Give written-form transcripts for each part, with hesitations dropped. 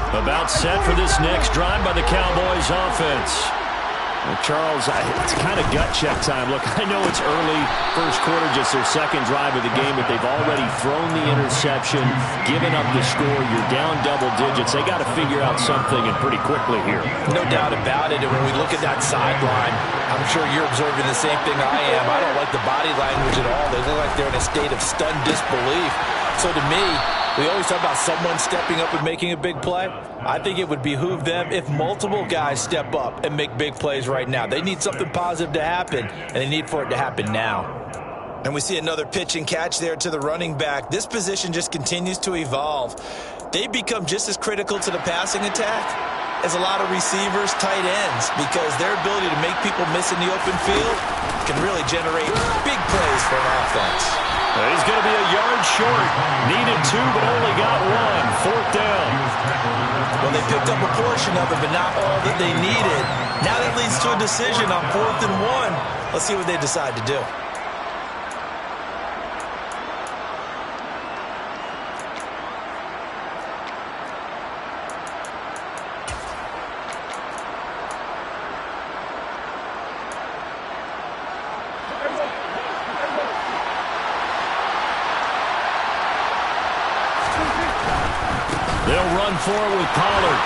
About set for this next drive by the Cowboys offense. Well, Charles, it's kind of gut check time. Look, I know it's early, first quarter, just their second drive of the game, but they've already thrown the interception, given up the score. You're down double digits. They got to figure out something, and pretty quickly here. No doubt about it. And when we look at that sideline, I'm sure you're observing the same thing I am. I don't like the body language at all. They look like they're in a state of stunned disbelief. So to me, we always talk about someone stepping up and making a big play. I think it would behoove them if multiple guys step up and make big plays right now. They need something positive to happen, and they need for it to happen now. And we see another pitch and catch there to the running back. This position just continues to evolve. They become just as critical to the passing attack as a lot of receivers, tight ends, because their ability to make people miss in the open field can really generate big plays for an offense. He's going to be a yard short. Needed 2, but only got 1. 4th down. Well, they picked up a portion of it, but not all that they needed. Now that leads to a decision on 4th and 1. Let's see what they decide to do. They'll run for it with Pollard.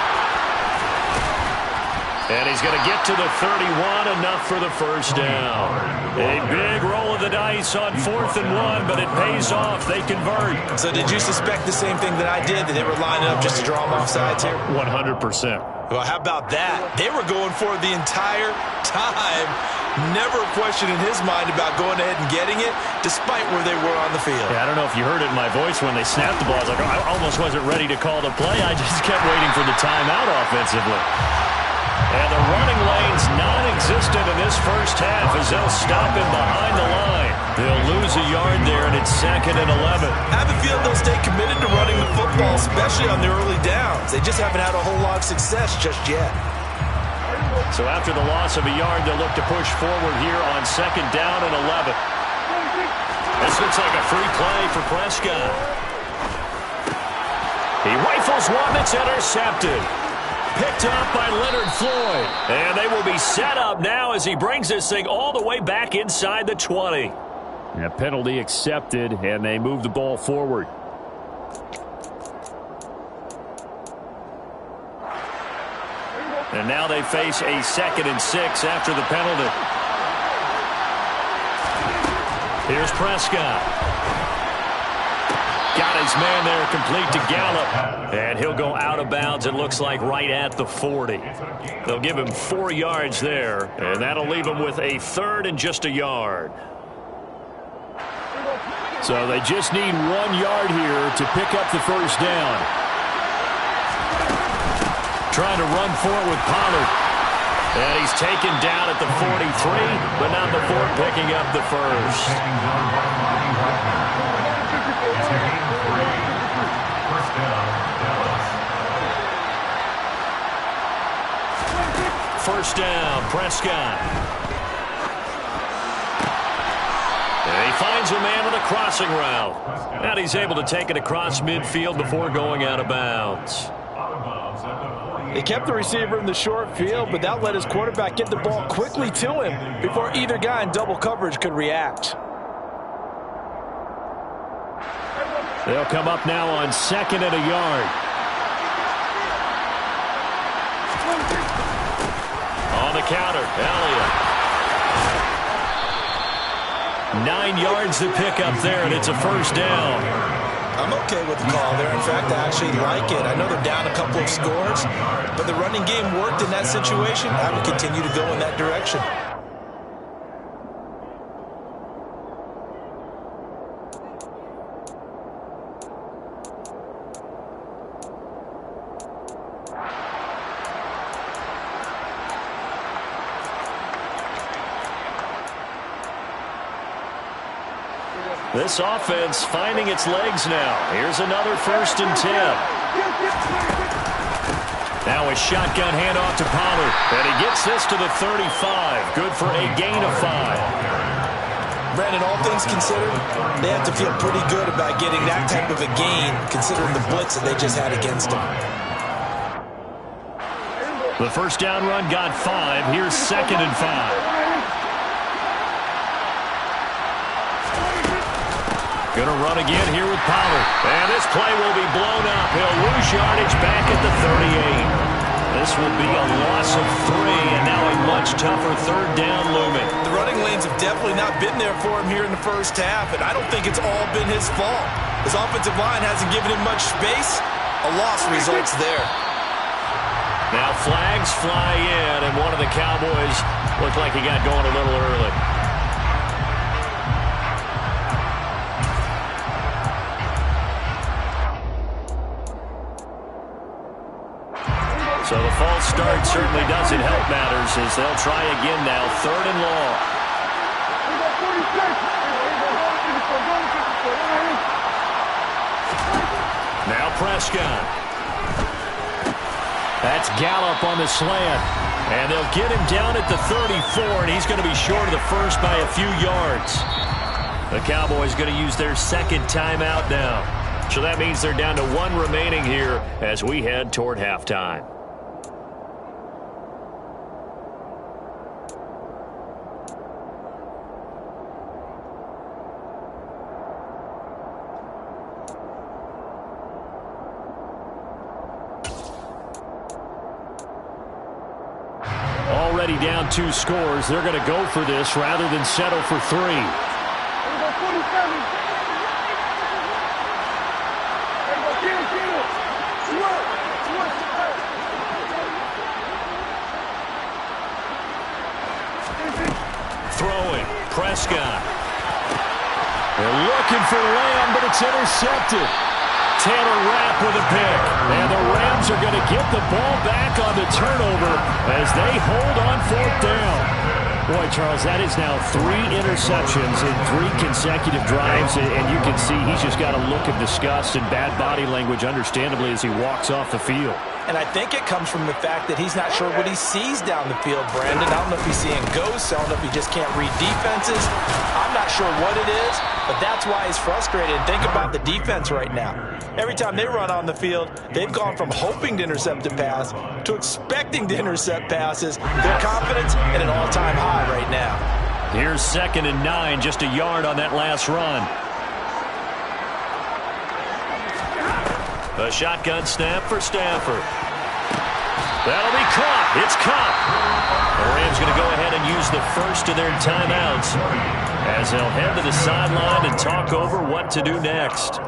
And he's going to get to the 31, enough for the first down. A big roll of the dice on 4th and 1, but it pays off. They convert. So did you suspect the same thing that I did, that they were lining up just to draw them off sides here? 100%. Well, how about that? They were going for it the entire time. Never a question in his mind about going ahead and getting it, despite where they were on the field. Yeah, I don't know if you heard it in my voice when they snapped the ball. I was like, I almost wasn't ready to call the play. I just kept waiting for the timeout offensively. And the running lane's non-existent in this first half as they'll stop him behind the line. They'll lose a yard there, and it's 2nd and 11. I have a feeling they'll stay committed to running the football, especially on the early downs. They just haven't had a whole lot of success just yet. So after the loss of a yard, they'll look to push forward here on 2nd down and 11. This looks like a free play for Prescott. He rifles one that's intercepted. Picked up by Leonard Floyd. And they will be set up now as he brings this thing all the way back inside the 20. And a penalty accepted, and they move the ball forward. And now they face a 2nd and 6 after the penalty. Here's Prescott. Got his man there, complete to Gallup. And he'll go out of bounds, it looks like, right at the 40. They'll give him 4 yards there, and that'll leave him with a 3rd and just a yard. So they just need 1 yard here to pick up the first down. Trying to run for it with Pollard. And he's taken down at the 43, but not before picking up the first. First down, Prescott. And he finds a man with a crossing route. And he's able to take it across midfield before going out of bounds. They kept the receiver in the short field, but that let his quarterback get the ball quickly to him before either guy in double coverage could react. They'll come up now on 2nd and a yard. On the counter, Elliott. 9 yards to pick up there, and it's a first down. I'm okay with the call there. In fact, I actually like it. I know they're down a couple of scores, but the running game worked in that situation. I would continue to go in that direction. This offense finding its legs now. Here's another 1st and 10. Now a shotgun handoff to Pollard. And he gets this to the 35. Good for a gain of 5. Brandon, all things considered, they have to feel pretty good about getting that type of a gain, considering the blitz that they just had against them. The first down run got 5. Here's 2nd and 5. Going to run again here with Pollard. And this play will be blown up. He'll lose yardage back at the 38. This will be a loss of 3, and now a much tougher 3rd down looming. The running lanes have definitely not been there for him here in the first half, and I don't think it's all been his fault. His offensive line hasn't given him much space. A loss results there. Now flags fly in, and one of the Cowboys looked like he got going a little early. So the false start certainly doesn't help matters as they'll try again now. 3rd and long. Now Prescott. That's Gallup on the slant. And they'll get him down at the 34, and he's going to be short of the first by a few yards. The Cowboys going to use their 2nd timeout now. So that means they're down to 1 remaining here as we head toward halftime. Already down 2 scores. They're going to go for this rather than settle for 3. Throwing. Prescott. They're looking for Lamb, but it's intercepted. Taylor Rapp with a pick. And the Rams are going to get the ball back on the turnover as they hold on 4th down. Boy, Charles, that is now 3 interceptions in 3 consecutive drives, and you can see he's just got a look of disgust and bad body language, understandably, as he walks off the field. And I think it comes from the fact that he's not sure what he sees down the field, Brandon. I don't know if he's seeing ghosts. I don't know if he just can't read defenses. I'm not sure what it is, but that's why he's frustrated. And think about the defense right now. Every time they run on the field, they've gone from hoping to intercept a pass to expecting to intercept passes. Their confidence at an all-time high right now. Here's 2nd and 9, just a yard on that last run. A shotgun snap for Stafford. That'll be caught. It's caught. The Rams going to go ahead and use the first of their timeouts as they'll head to the sideline and talk over what to do next.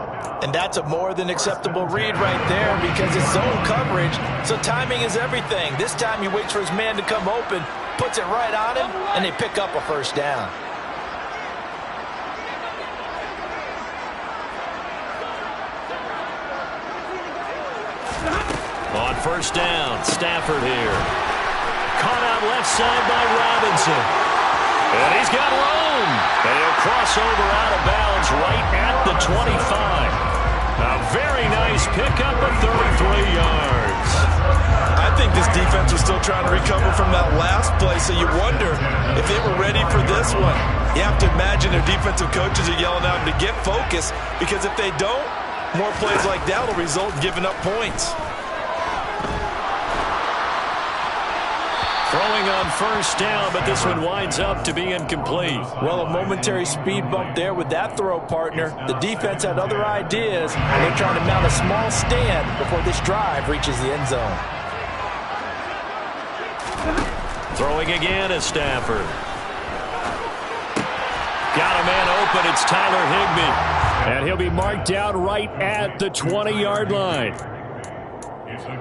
And that's a more than acceptable read right there because it's zone coverage, so timing is everything. This time he waits for his man to come open, puts it right on him, and they pick up a first down. On first down, Stafford here. Caught out left side by Robinson. And he's got room. And he'll cross over out of bounds right at the 25. A very nice pickup of 33 yards. I think this defense was still trying to recover from that last play, so you wonder if they were ready for this one. You have to imagine their defensive coaches are yelling at them to get focused, because if they don't, more plays like that will result in giving up points. Throwing on first down, but this one winds up to be incomplete. Well, a momentary speed bump there with that throw, partner. The defense had other ideas, and they're trying to mount a small stand before this drive reaches the end zone. Throwing again is Stafford. Got a man open. It's Tyler Higbee. And he'll be marked out right at the 20-yard line.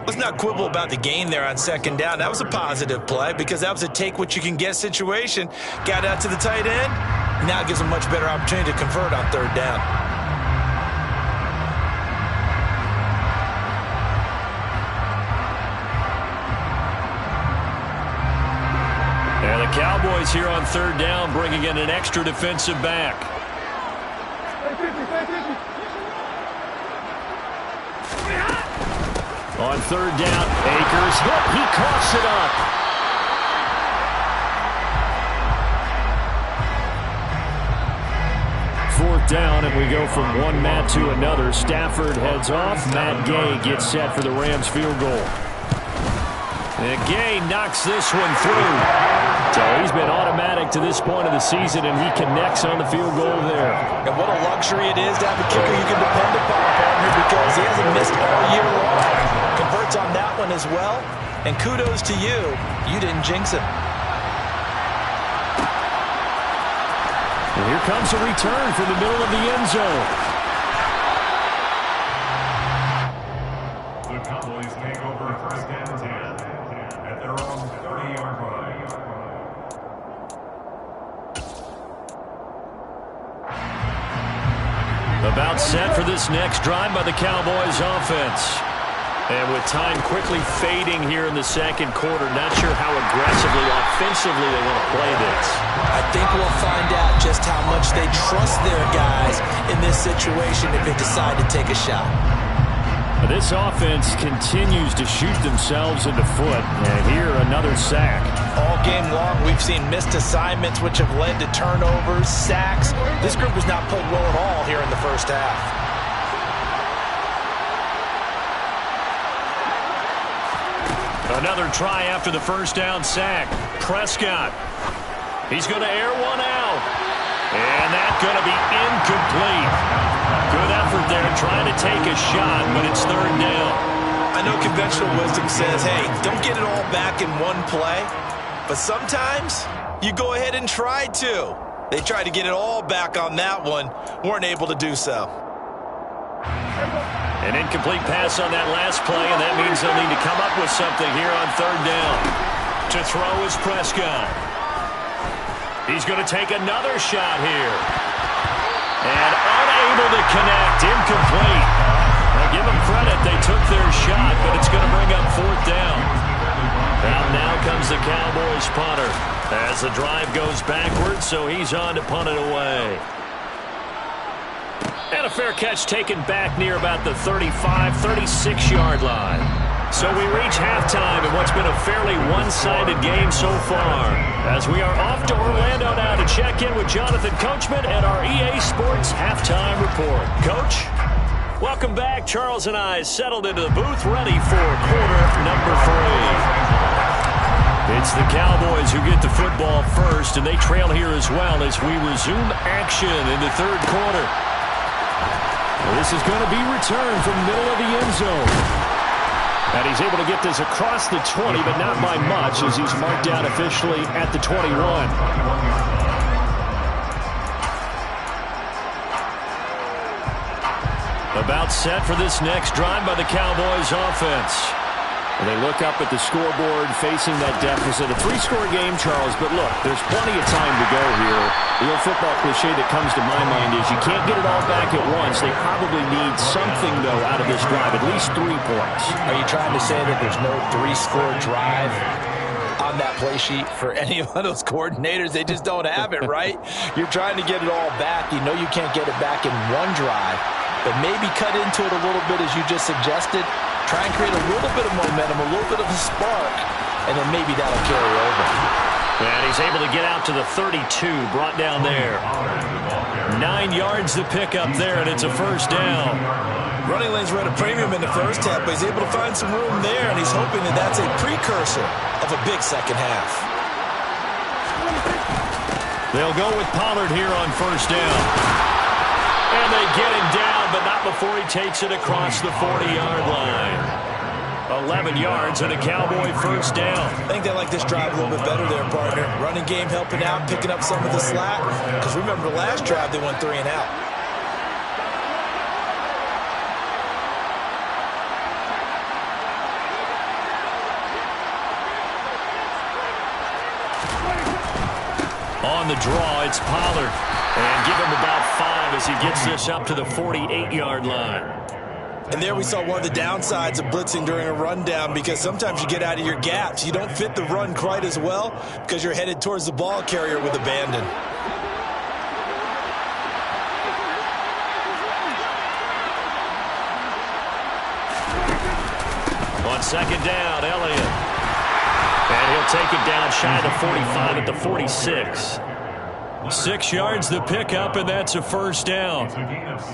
Let's not quibble about the gain there on second down. That was a positive play because that was a take-what-you-can-get situation. Got out to the tight end. Now it gives them a much better opportunity to convert on third down. And the Cowboys here on third down bringing in an extra defensive back. On third down, Akers hit. He coughs it up. Fourth down, and we go from one Matt to another. Stafford heads off. Matt Gay gets set for the Rams field goal. And Gay knocks this one through. So he's been automatic to this point of the season, and he connects on the field goal there. And what a luxury it is to have a kicker you can depend upon, partner, because he hasn't missed all year long. Converts on that one as well. And kudos to you. You didn't jinx him. And here comes a return from the middle of the end zone. The Cowboys take over first and 10 at their own 30-yard line. About set for this next drive by the Cowboys offense. And with time quickly fading here in the second quarter, not sure how aggressively, offensively they want to play this. I think we'll find out just how much they trust their guys in this situation if they decide to take a shot. This offense continues to shoot themselves in the foot. And here, another sack. All game long, we've seen missed assignments, which have led to turnovers, sacks. This group has not played well at all here in the first half. Another try after the first down sack. Prescott. He's going to air one out. And that's going to be incomplete. Good effort there trying to take a shot, but it's third down. I know conventional wisdom says, hey, don't get it all back in one play. But sometimes you go ahead and try to. They tried to get it all back on that one. Weren't able to do so. An incomplete pass on that last play, and that means they'll need to come up with something here on third down. To throw is Prescott. He's going to take another shot here. And unable to connect, incomplete. Now give them credit, they took their shot, but it's going to bring up fourth down. Now comes the Cowboys punter as the drive goes backwards, so he's on to punt it away. And a fair catch taken back near about the 35, 36-yard line. So we reach halftime in what's been a fairly one-sided game so far. As we are off to Orlando now to check in with Jonathan Coachman and our EA Sports Halftime Report. Coach, welcome back. Charles and I settled into the booth, ready for quarter number 3. It's the Cowboys who get the football first, and they trail here as well as we resume action in the third quarter. Well, this is going to be returned from the middle of the end zone. And he's able to get this across the 20, but not by much as he's marked down officially at the 21. About set for this next drive by the Cowboys offense. And they look up at the scoreboard facing that deficit. A 3-score game, Charles, but look, there's plenty of time to go here. The old football cliche that comes to my mind is you can't get it all back at once. They probably need something, though, out of this drive, at least 3 points. Are you trying to say that there's no 3-score drive on that play sheet for any of those coordinators? They just don't have it, right? You're trying to get it all back. You know you can't get it back in one drive, but maybe cut into it a little bit as you just suggested. Try and create a little bit of momentum, a little bit of a spark, and then maybe that'll carry over. And he's able to get out to the 32, brought down there. 9 yards to pick up there, and it's a first down. Running lanes were at a premium in the first half, but he's able to find some room there, and he's hoping that that's a precursor of a big second half. They'll go with Pollard here on first down. And they get him down, but not before he takes it across the 40-yard line. 11 yards and a Cowboy first down. I think they like this drive a little bit better there, partner. Running game helping out, picking up some of the slack. Because remember the last drive, they went 3 and out. On the draw, it's Pollard. And give him about 5 as he gets this up to the 48-yard line. And there we saw one of the downsides of blitzing during a rundown, because sometimes you get out of your gaps. You don't fit the run quite as well because you're headed towards the ball carrier with abandon. On second down, Elliott. And he'll take it down shy of the 45 at the 46. 6 yards the pickup, and that's a first down.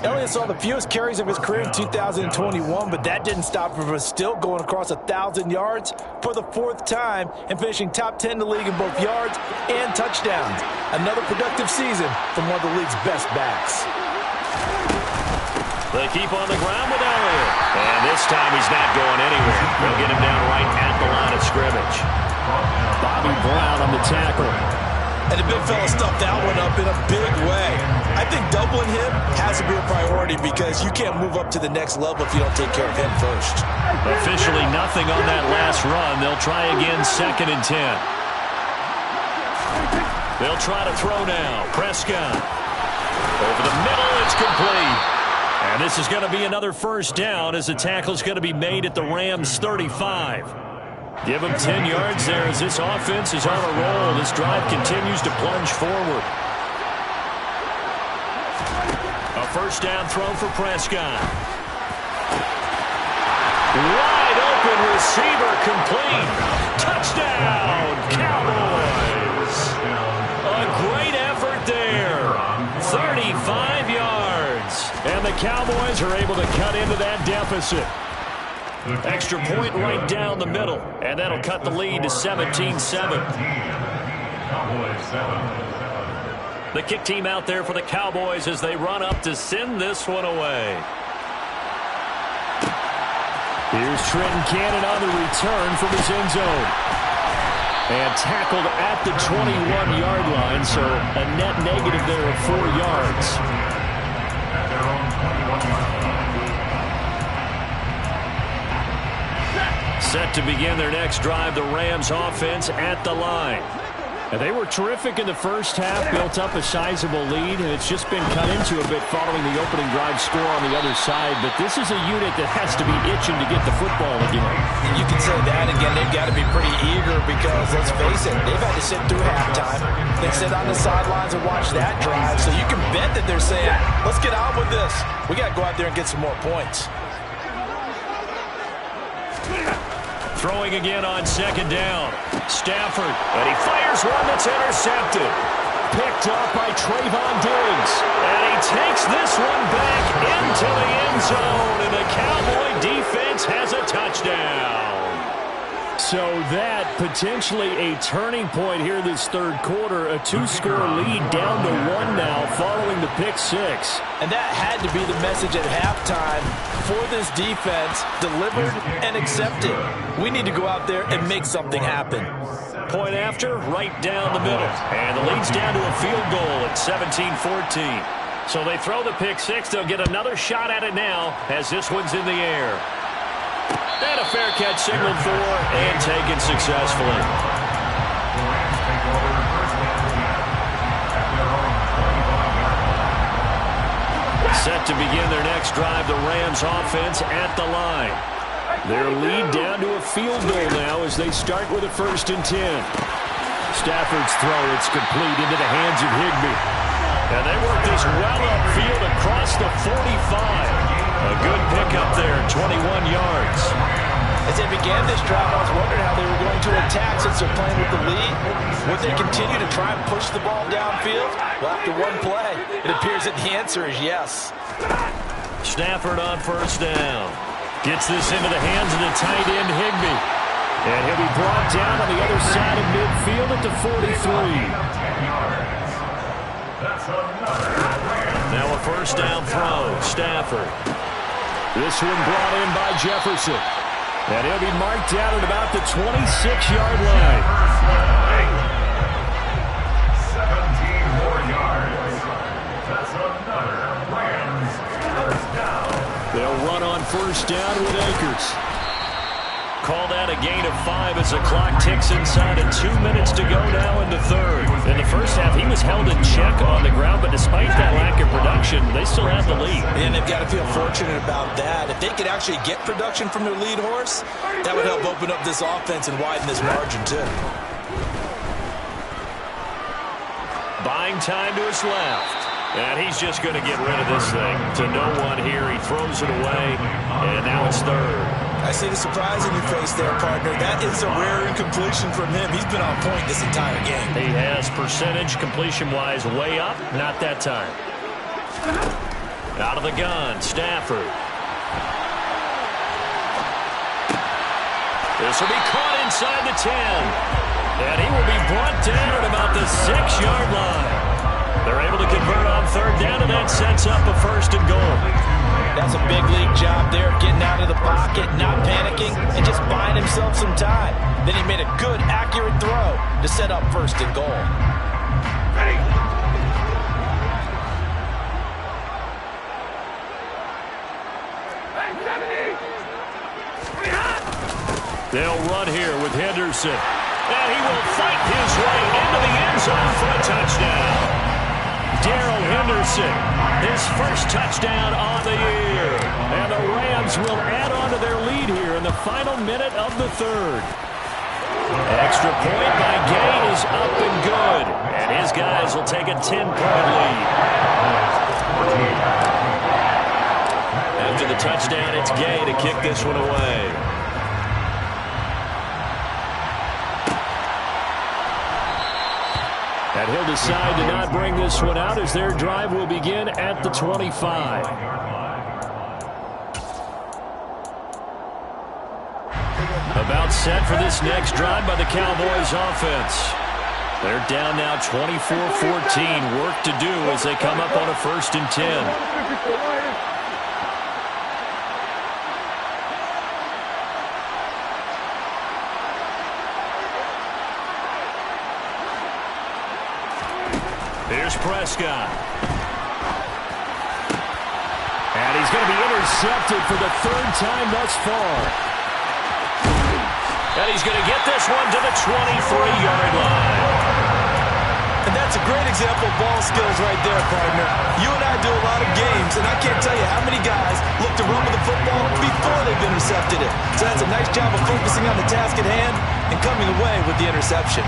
Elliott saw the fewest carries of his career in 2021, but that didn't stop him from still going across 1,000 yards for the 4th time and finishing top 10 in the league in both yards and touchdowns. Another productive season from one of the league's best backs. They keep on the ground with Elliott. And this time he's not going anywhere. They'll get him down right at the line of scrimmage. Bobby Brown on the tackle. And the big fella stuffed that one up in a big way. I think doubling him has to be a priority because you can't move up to the next level if you don't take care of him first. Officially nothing on that last run. They'll try again, 2nd and 10. They'll try to throw now. Prescott. Over the middle, it's complete. And this is going to be another first down as the tackle's going to be made at the Rams' 35. Give them 10 yards there as this offense is on a roll. This drive continues to plunge forward. A first down throw for Prescott. Wide open receiver complete. Touchdown, Cowboys. A great effort there. 35 yards. And the Cowboys are able to cut into that deficit. Extra point right down the middle. And that'll cut the lead to 17-7. The kick team out there for the Cowboys as they run up to send this one away. Here's Trenton Cannon on the return from his end zone. And tackled at the 21-yard line, so a net negative there of 4 yards. Set to begin their next drive, the Rams offense at the line. And they were terrific in the first half, built up a sizable lead, and it's just been cut into a bit following the opening drive score on the other side. But this is a unit that has to be itching to get the football again. You can say that again. They've got to be pretty eager because, let's face it, they've had to sit through halftime. They sit on the sidelines and watch that drive. So you can bet that they're saying, let's get on with this. We got to go out there and get some more points. Throwing again on 2nd down. Stafford, and he fires one that's intercepted. Picked up by Trayvon Diggs. And he takes this one back into the end zone, and the Cowboy defense has a touchdown. So that potentially a turning point here this 3rd quarter. A 2-score lead down to 1 now following the pick 6. And that had to be the message at halftime for this defense, delivered and accepted. We need to go out there and make something happen. Point after, right down the middle. And the lead's down to a field goal at 17-14. So they throw the pick 6. They'll get another shot at it now as this one's in the air. And a fair catch signaled for and taken successfully. Set to begin their next drive, the Rams offense at the line. Their lead down to a field goal now as they start with a 1st and 10. Stafford's throw, it's complete into the hands of Higbee. And they work this well upfield across the 45. A good pickup there, 21 yards. As they began this drive, I was wondering how they were going to attack since they're playing with the lead. Would they continue to try and push the ball downfield? Well, after one play, it appears that the answer is yes. Stafford on 1st down. Gets this into the hands of the tight end, Higbee. And he'll be brought down on the other side of midfield at the 43. Now a 1st down throw, Stafford. This one brought in by Jefferson. And he'll be marked down at about the 26-yard line. 17 more yards. That's another Rams first down. They'll run on 1st down with Akers. Call that a gain of 5 as the clock ticks inside of 2 minutes to go now in the 3rd. In the first half, he was held in check on the ground, but despite that lack of production, they still have the lead. And they've got to feel fortunate about that. If they could actually get production from their lead horse, that would help open up this offense and widen this margin too. Buying time to his left. And he's just going to get rid of this thing to no one here. He throws it away, and now it's 3rd. I see the surprise in your face there, partner. That is a rare incompletion from him. He's been on point this entire game. He has percentage completion-wise way up. Not that time. Out of the gun, Stafford. This will be caught inside the 10. And he will be brought down at about the 6-yard line. They're able to convert on third down, and that sets up a 1st and goal. That's a big league job there, getting out of the pocket, not panicking, and just buying himself some time. Then he made a good, accurate throw to set up 1st and goal. They'll run here with Henderson. And he will fight his way into the end zone for a touchdown. Darrell Henderson, his first touchdown on the year. And the Rams will add on to their lead here in the final minute of the 3rd. Extra point by Gay is up and good. And his guys will take a 10-point lead. After the touchdown, it's Gay to kick this one away. And he'll decide to not bring this one out as their drive will begin at the 25. About set for this next drive by the Cowboys offense. They're down now 24-14. Work to do as they come up on a 1st and 10. Here's Prescott. And he's going to be intercepted for the 3rd time thus far. And he's going to get this one to the 23-yard line. And that's a great example of ball skills right there, partner. You and I do a lot of games, and I can't tell you how many guys look to run with the football before they've intercepted it. So that's a nice job of focusing on the task at hand and coming away with the interception.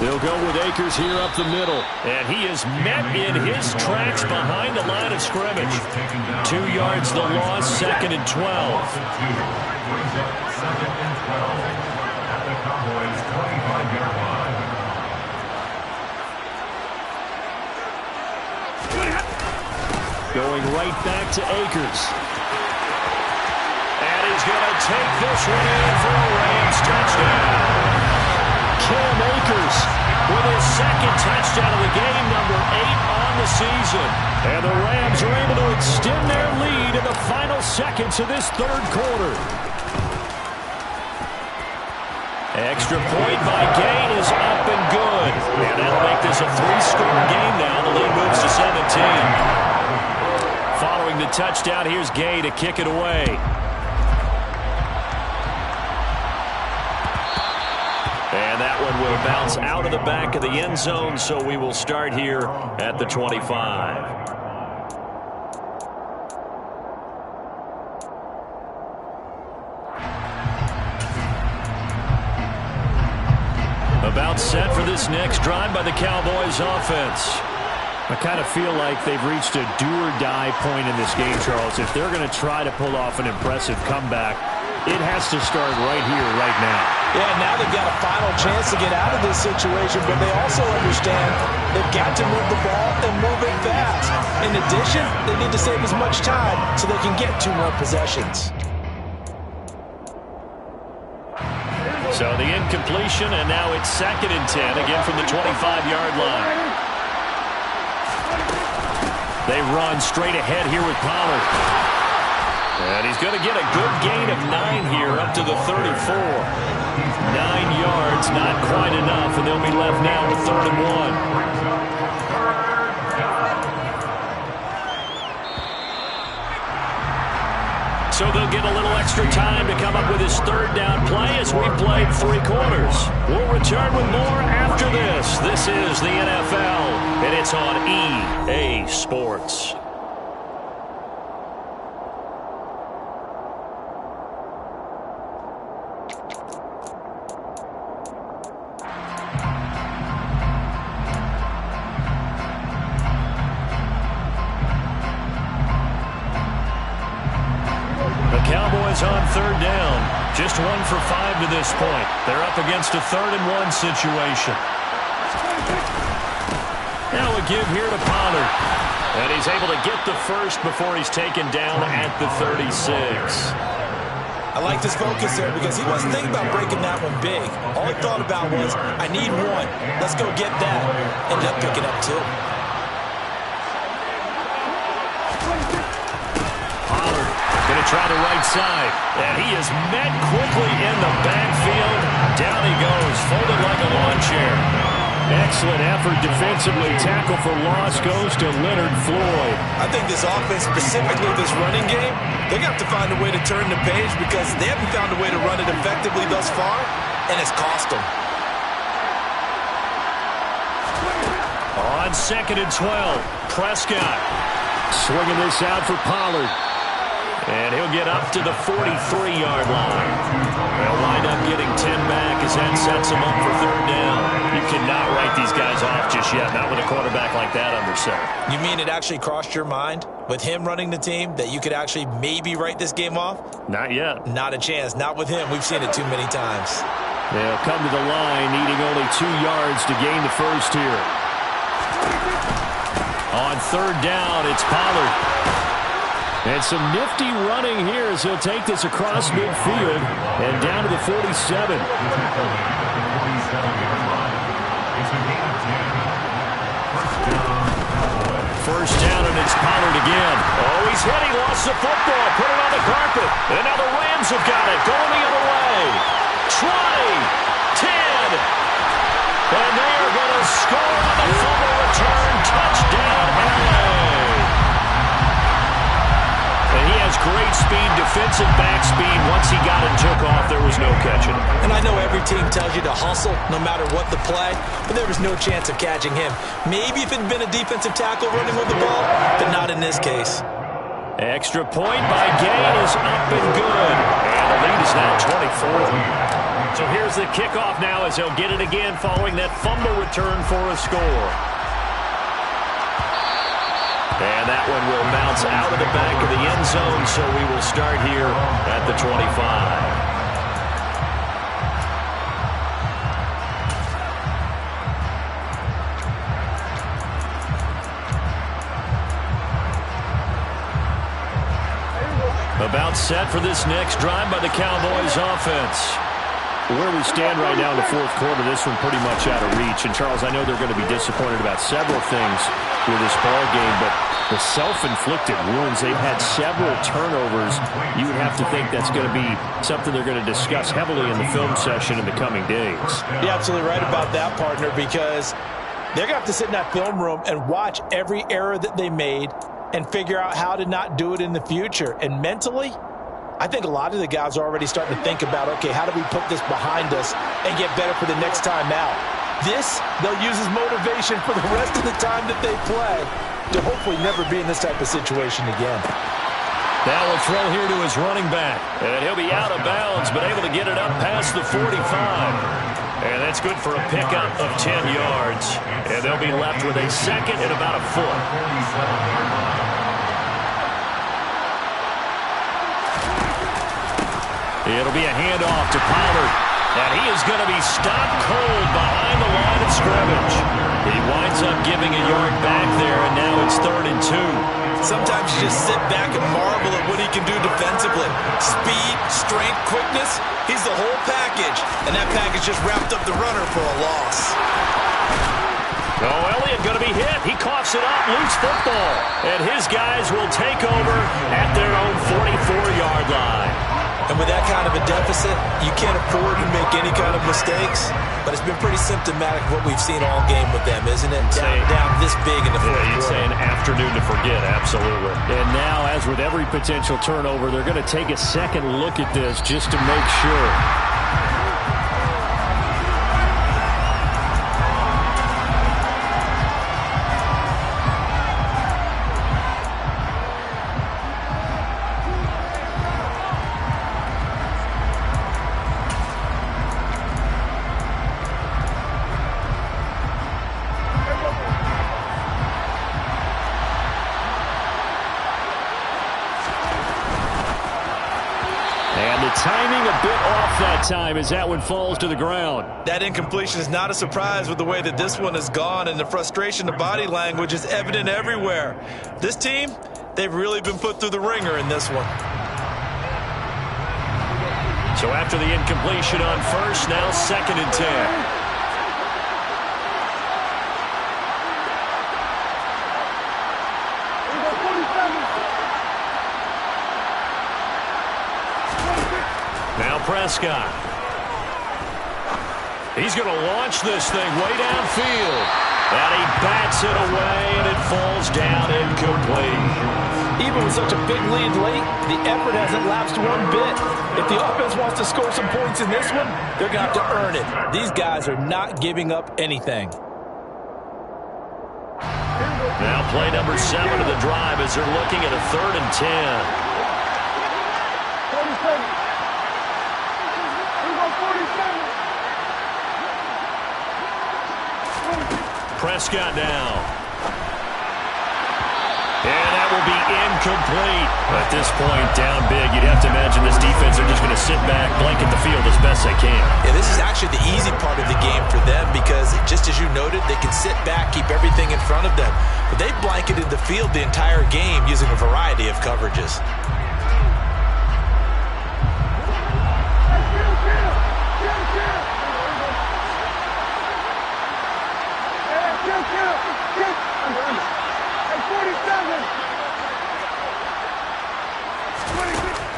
They'll go with Akers here up the middle. And he is met in his tracks behind the line of scrimmage. 2 yards the loss, 2nd and 12. Brings up 2nd and 12 at the Cowboys' 25-yard line. Going right back to Akers. And he's going to take this one in for a Rams touchdown. Cam Akers with his 2nd touchdown of the game, number 8 on the season. And the Rams are able to extend their lead in the final seconds of this 3rd quarter. Extra point by Gain is up and good. And that'll make this a 3-score game now. The lead moves to 17. Following the touchdown, here's Gay to kick it away. And that one will bounce out of the back of the end zone, so we will start here at the 25. About set for this next drive by the Cowboys offense. I kind of feel like they've reached a do-or-die point in this game, Charles. If they're going to try to pull off an impressive comeback, it has to start right here, right now. Yeah, now they've got a final chance to get out of this situation, but they also understand they've got to move the ball and move it fast. In addition, they need to save as much time so they can get 2 more possessions. So the incompletion, and now it's 2nd and 10, again from the 25-yard line. They run straight ahead here with Pollard. And he's going to get a good gain of 9 here up to the 34. 9 yards, not quite enough, and they'll be left now with 3rd and 1. So they'll get a little extra time to come up with his 3rd down play as we've played 3 quarters. We'll return with more after this. This is the NFL, and it's on EA Sports. Cowboys on third down. Just 1 for 5 to this point. They're up against a 3rd-and-1 situation. Now a give here to Pollard. And he's able to get the first before he's taken down at the 36. I like this focus there because he wasn't thinking about breaking that one big. All he thought about was, I need one. Let's go get that. Ended up picking up 2. Pollard going to try the right side. And he is met quickly in the backfield. Down he goes, folded like a lawn chair. Excellent effort defensively. Tackle for loss goes to Leonard Floyd. I think this offense, specifically this running game, they're going to have to find a way to turn the page because they haven't found a way to run it effectively thus far, and it's cost them. On 2nd and 12, Prescott swinging this out for Pollard. And he'll get up to the 43-yard line. They'll wind up getting 10 back as that sets him up for 3rd down. You cannot write these guys off just yet, not with a quarterback like that under center. You mean it actually crossed your mind with him running the team that you could actually maybe write this game off? Not yet. Not a chance. Not with him. We've seen it too many times. They'll come to the line, needing only 2 yards to gain the first here. On 3rd down, it's Pollard. And some nifty running here as he'll take this across midfield and down to the 47. First down, and it's Pollard again. Oh, he's hit. He lost the football. Put it on the carpet. And now the Rams have got it. Going the other way. 20, 10. And they are going to score on the fumble return. Touchdown, LA. And he has great speed, defensive back speed. Once he got it and took off, there was no catching him. And I know every team tells you to hustle no matter what the play, but there was no chance of catching him. Maybe if it had been a defensive tackle running with the ball, but not in this case. Extra point by Gain is up and good. And the lead is now 24. So here's the kickoff now as they'll get it again following that fumble return for a score. And that one will bounce out of the back of the end zone, so we will start here at the 25. About set for this next drive by the Cowboys offense. Where we stand right now in the 4th quarter, this one pretty much out of reach. And, Charles, I know they're going to be disappointed about several things with this ball game, but the self-inflicted wounds, they've had several turnovers. You would have to think that's going to be something they're going to discuss heavily in the film session in the coming days. You're absolutely right about that, partner, because they're going to have to sit in that film room and watch every error that they made and figure out how to not do it in the future. And mentally, I think a lot of the guys are already starting to think about, okay, how do we put this behind us and get better for the next time out? This, they'll use as motivation for the rest of the time that they play to hopefully never be in this type of situation again. Now will throw here to his running back. And he'll be out of bounds, but able to get it up past the 45. And that's good for a pickup of 10 yards. And they'll be left with a second and about a foot. It'll be a handoff to Pollard. And he is going to be stopped cold behind the line of scrimmage. He winds up giving a yard back there, and now it's 3rd and 2. Sometimes you just sit back and marvel at what he can do defensively. Speed, strength, quickness, he's the whole package. And that package just wrapped up the runner for a loss. Oh, Elliott going to be hit. He coughs it up, loose football. And his guys will take over at their own 44-yard line. And with that kind of a deficit, you can't afford to make any kind of mistakes. But it's been pretty symptomatic of what we've seen all game with them, isn't it? Down this big in the 4th quarter. You'd say an afternoon to forget, absolutely. And now, as with every potential turnover, they're going to take a second look at this just to make sure. timing a bit off that time as that one falls to the ground. That incompletion is not a surprise with the way that this one has gone, and the frustration of body language is evident everywhere. This team, they've really been put through the ringer in this one. So after the incompletion on first, now 2nd and 10. Now Prescott. He's going to launch this thing way downfield. And he bats it away, and it falls down incomplete. Even with such a big lead late, the effort hasn't lapsed one bit. If the offense wants to score some points in this one, they're going to have to earn it. These guys are not giving up anything. Now play number 7 of the drive as they're looking at a 3rd and 10. Prescott now. And that will be incomplete. At this point, down big, you'd have to imagine this defense are just going to sit back, blanket the field as best they can. Yeah, this is actually the easy part of the game for them because, just as you noted, they can sit back, keep everything in front of them. But they've blanketed the field the entire game using a variety of coverages.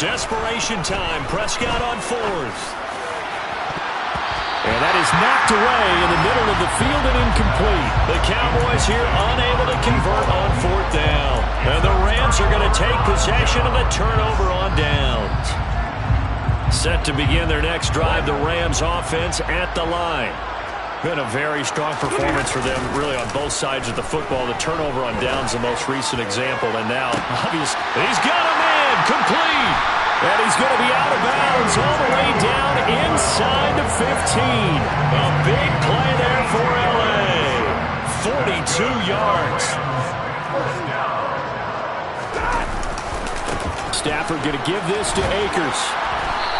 Desperation time. Prescott on 4th. And that is knocked away in the middle of the field and incomplete. The Cowboys here unable to convert on 4th down. And the Rams are going to take possession of the turnover on downs. Set to begin their next drive, the Rams offense at the line. Been a very strong performance for them, really, on both sides of the football. The turnover on downs, the most recent example. And now, obviously, he's got a man complete. And he's going to be out of bounds all the way down inside the 15. A big play there for L.A. 42 yards. Stafford going to give this to Akers.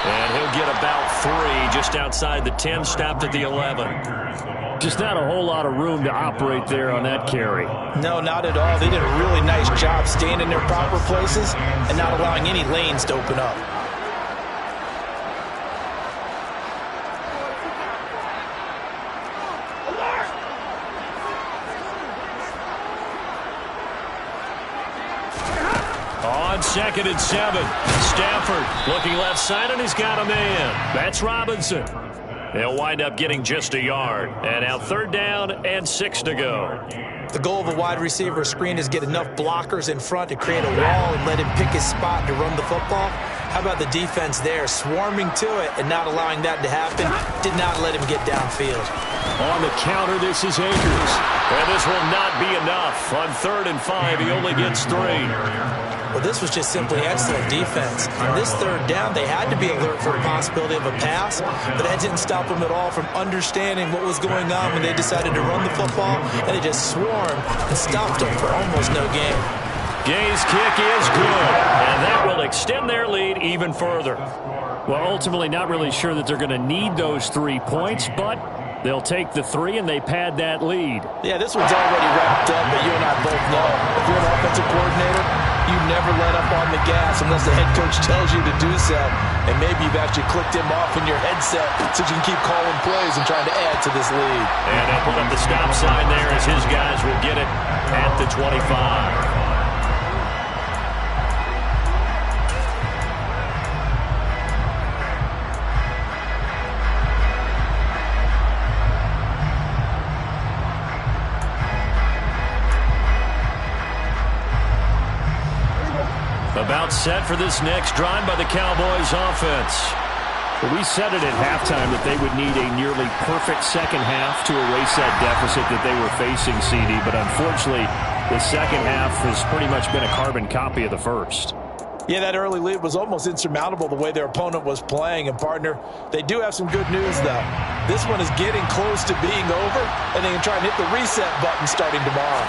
And he'll get about 3 just outside the 10, stopped at the 11. Just not a whole lot of room to operate there on that carry. No, not at all. They did a really nice job staying in their proper places and not allowing any lanes to open up. On 2nd and 7, Stafford looking left side, and he's got a man. That's Robinson. They'll wind up getting just a yard. And now 3rd down and 6 to go. The goal of a wide receiver screen is get enough blockers in front to create a wall and let him pick his spot to run the football. How about the defense there, swarming to it and not allowing that to happen? Did not let him get downfield. On the counter, this is Akers. And this will not be enough. On 3rd and 5, he only gets 3. Well, this was just simply excellent defense. On this 3rd down, they had to be alert for the possibility of a pass, but that didn't stop them at all from understanding what was going on when they decided to run the football, and they just swarmed and stopped them for almost no gain. Gay's kick is good, and that will extend their lead even further. Well, ultimately, not really sure that they're going to need those 3 points, but they'll take the 3 and they pad that lead. Yeah, this one's already wrapped up, but you and I both know if you're an offensive coordinator, you never let up on the gas unless the head coach tells you to do so. And maybe you've actually clicked him off in your headset so you can keep calling plays and trying to add to this lead. And they'll put up the stop sign there as his guys will get it at the 25. About set for this next drive by the Cowboys offense. Well, we said it at halftime that they would need a nearly perfect second half to erase that deficit that they were facing, CD. But unfortunately, the second half has pretty much been a carbon copy of the first. Yeah, that early lead was almost insurmountable the way their opponent was playing. And, partner, they do have some good news, though. This one is getting close to being over, and they can try and hit the reset button starting tomorrow.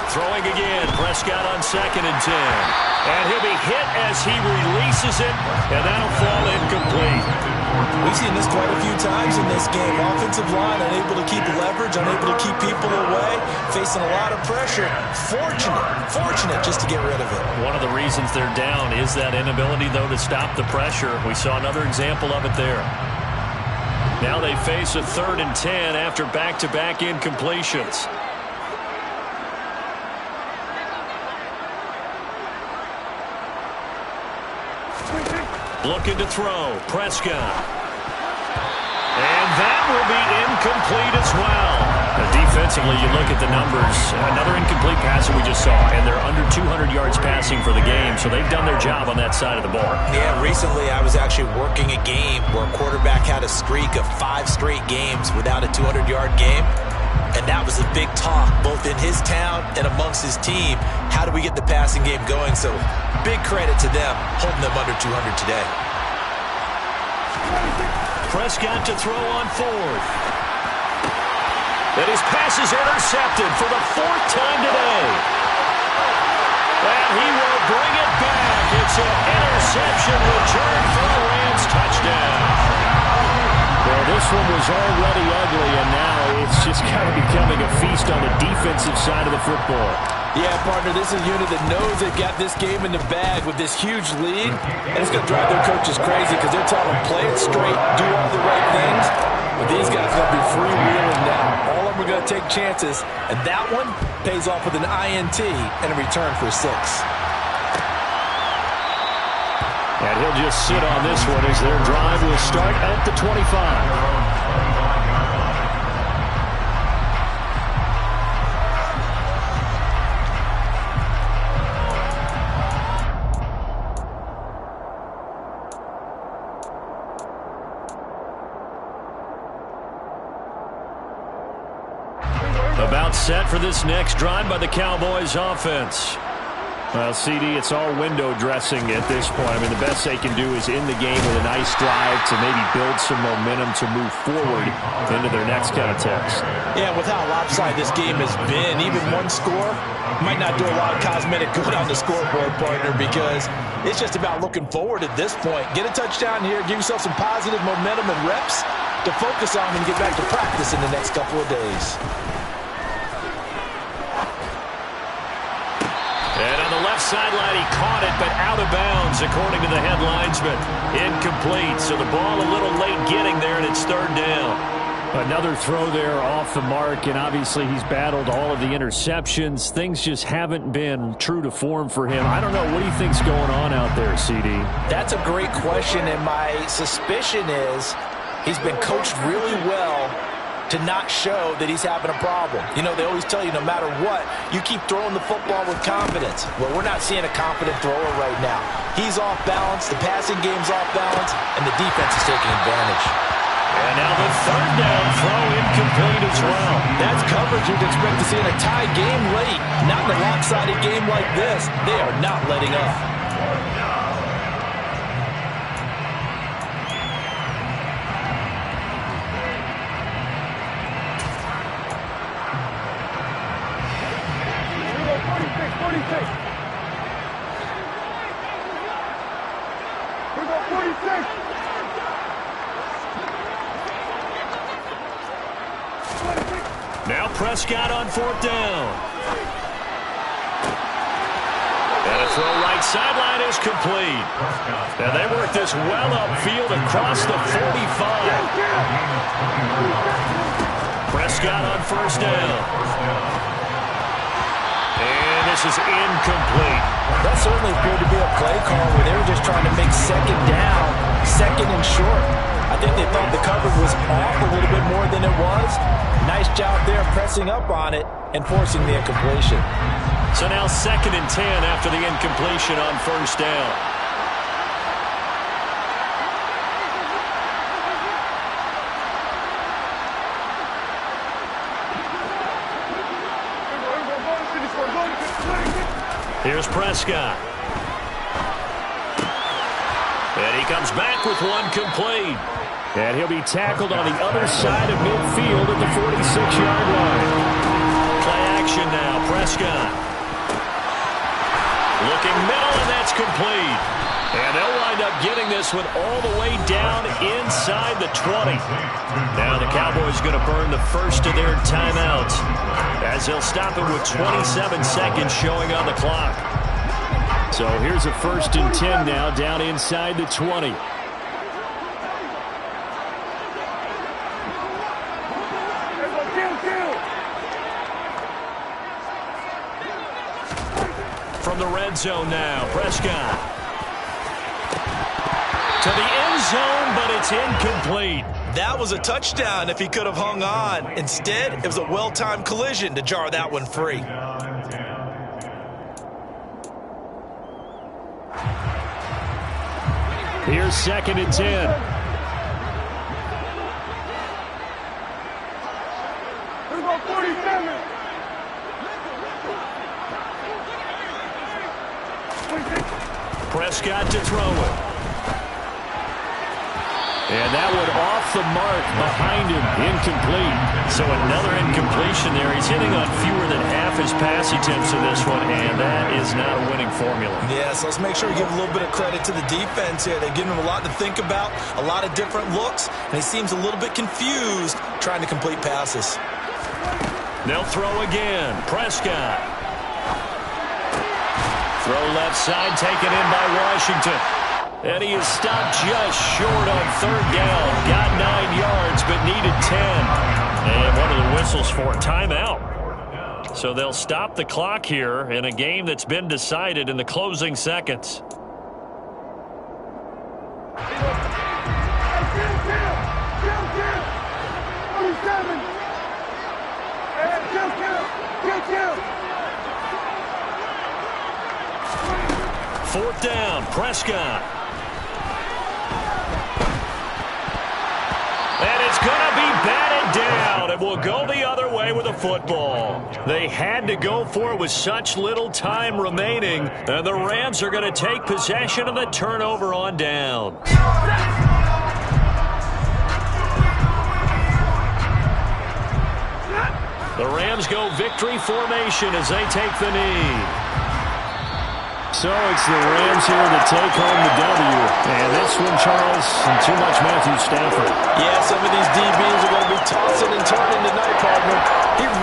Throwing again. Prescott on 2nd and 10. And he'll be hit as he releases it, and that'll fall incomplete. We've seen this quite a few times in this game. Offensive line unable to keep leverage, unable to keep people away, facing a lot of pressure. Fortunate just to get rid of it. One of the reasons they're down is that inability, though, to stop the pressure. We saw another example of it there. Now they face a 3rd and 10 after back-to-back incompletions. Looking to throw. Prescott. And that will be incomplete as well. Defensively, you look at the numbers. Another incomplete pass that we just saw, and they're under 200 yards passing for the game, so they've done their job on that side of the ball. Yeah, recently I was actually working a game where a quarterback had a streak of 5 straight games without a 200-yard game, and that was a big talk both in his town and amongst his team. How do we get the passing game going? So big credit to them holding them under 200 today. Prescott to throw on 4th. And his pass is intercepted for the 4th time today. And he will bring it back. It's an interception return for a Rams touchdown. Well, this one was already ugly, and now it's just kind of becoming a feast on the defensive side of the football. Yeah, partner, this is a unit that knows they've got this game in the bag with this huge lead, and it's going to drive their coaches crazy because they're telling them play it straight, do all the right things, but these guys are going to be freewheeling now. All of them are going to take chances, and that one pays off with an INT and a return for 6. And he'll just sit on this one as their drive will start at the 25. About set for this next drive by the Cowboys offense. Well, CD, it's all window dressing at this point. I mean, the best they can do is in the game with a nice drive to maybe build some momentum to move forward into their next kind of test. Yeah, with how lopsided this game has been, even one score might not do a lot of cosmetic good on the scoreboard, partner, because it's just about looking forward at this point. Get a touchdown here, give yourself some positive momentum and reps to focus on and get back to practice in the next couple of days. And on the left sideline, he caught it, but out of bounds, according to the head linesman. Incomplete, so the ball a little late getting there, and it's 3rd down. Another throw there off the mark, and obviously he's battled all of the interceptions. Things just haven't been true to form for him. I don't know. What do you think's going on out there, CD? That's a great question, and my suspicion is he's been coached really well to not show that he's having a problem. You know, they always tell you no matter what, you keep throwing the football with confidence. Well, we're not seeing a confident thrower right now. He's off balance, the passing game's off balance, and the defense is taking advantage. And now the 3rd down throw incomplete as well. That's coverage you'd expect to see in a tie game late. Not in a lopsided game like this. They are not letting up. Now Prescott on 4th down. And a throw right sideline is complete. And they work this well upfield across the 45. Prescott on 1st down. And this is incomplete. That certainly appeared to be a play call where they were just trying to make 2nd down, 2nd and short. I think they thought the coverage was off a little bit more than it was. Nice job there pressing up on it and forcing the incompletion. So now 2nd and 10 after the incompletion on 1st down. Here's Prescott. And he comes back with one complete. And he'll be tackled on the other side of midfield at the 46-yard line. Play action now. Prescott. Looking middle, and that's complete. And they'll wind up getting this one all the way down inside the 20. Now the Cowboys going to burn the first of their timeouts as they'll stop it with 27 seconds showing on the clock. So here's a 1st and 10 now down inside the 20. From the red zone now, Prescott. To the end zone, but it's incomplete. That was a touchdown if he could have hung on. Instead, it was a well-timed collision to jar that one free. Here's 2nd and 10. Prescott to throw it. And that one off the mark behind him, incomplete. So another incompletion there. He's hitting on fewer than half his pass attempts in this one, and that is not a winning formula. Yeah, so let's make sure we give a little bit of credit to the defense here. They've given him a lot to think about, a lot of different looks, and he seems a little bit confused trying to complete passes. They'll throw again. Prescott. Throw left side, taken in by Washington. And he is stopped just short on 3rd down. Got 9 yards, but needed 10. And what are the whistles for? Timeout. So they'll stop the clock here in a game that's been decided in the closing seconds. Fourth down, Prescott. And it's going to be batted down. It will go the other way with a football. They had to go for it with such little time remaining. And the Rams are going to take possession of the turnover on down. The Rams go victory formation as they take the knee. So it's the Rams here that take home the W. And this one, Charles, too much Matthew Stafford. Yeah, some of these DBs are going to be tossing and turning tonight, partner. He